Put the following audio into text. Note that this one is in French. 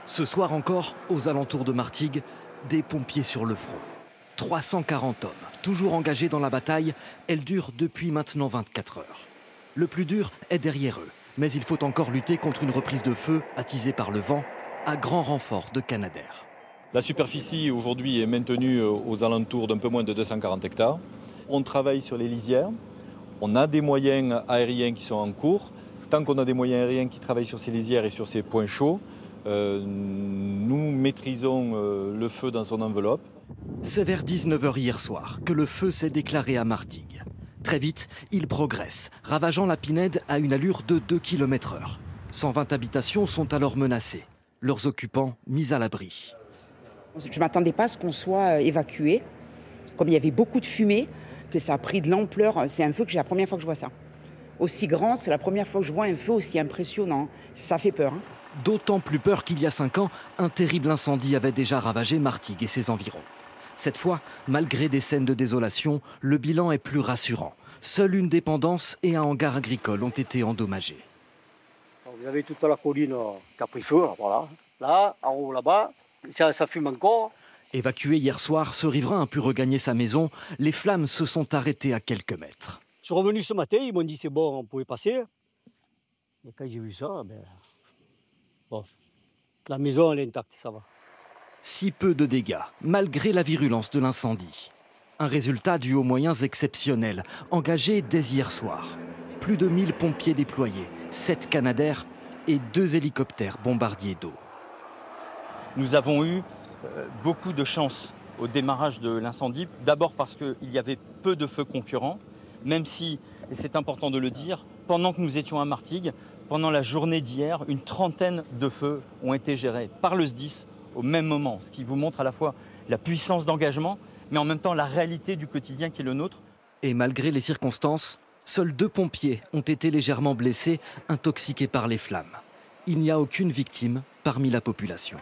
Ce soir encore, aux alentours de Martigues, des pompiers sur le front. 340 hommes, toujours engagés dans la bataille, elle dure depuis maintenant 24 heures. Le plus dur est derrière eux, mais il faut encore lutter contre une reprise de feu attisée par le vent, à grand renfort de Canadair. La superficie aujourd'hui est maintenue aux alentours d'un peu moins de 240 hectares. On travaille sur les lisières, on a des moyens aériens qui sont en cours. Tant qu'on a des moyens aériens qui travaillent sur ces lisières et sur ces points chauds, nous maîtrisons le feu dans son enveloppe. C'est vers 19 h hier soir que le feu s'est déclaré à Martigues. Très vite, il progresse, ravageant la Pinède à une allure de 2 km/h. 120 habitations sont alors menacées, leurs occupants mis à l'abri. Je ne m'attendais pas à ce qu'on soit évacué. Comme il y avait beaucoup de fumée, que ça a pris de l'ampleur. C'est un feu que j'ai la première fois que je vois ça. Aussi grand, c'est la première fois que je vois un feu aussi impressionnant. Ça fait peur. D'autant plus peur qu'il y a 5 ans, un terrible incendie avait déjà ravagé Martigues et ses environs. Cette fois, malgré des scènes de désolation, le bilan est plus rassurant. Seule une dépendance et un hangar agricole ont été endommagés. Vous avez toute la colline qui a pris feu, voilà. Là, en haut là-bas, ça fume encore. Évacué hier soir, ce riverain a pu regagner sa maison. Les flammes se sont arrêtées à quelques mètres. Je suis revenu ce matin, ils m'ont dit c'est bon, on pouvait passer. Et quand j'ai vu ça, bon, la maison elle est intacte, ça va. Si peu de dégâts, malgré la virulence de l'incendie. Un résultat dû aux moyens exceptionnels, engagés dès hier soir. Plus de 1000 pompiers déployés, 7 Canadair et 2 hélicoptères bombardiers d'eau. Nous avons eu beaucoup de chance au démarrage de l'incendie. D'abord parce qu'il y avait peu de feux concurrents, même si, et c'est important de le dire, pendant que nous étions à Martigues, pendant la journée d'hier, une trentaine de feux ont été gérés par le SDIS au même moment, ce qui vous montre à la fois la puissance d'engagement, mais en même temps la réalité du quotidien qui est le nôtre. Et malgré les circonstances, seuls 2 pompiers ont été légèrement blessés, intoxiqués par les flammes. Il n'y a aucune victime parmi la population.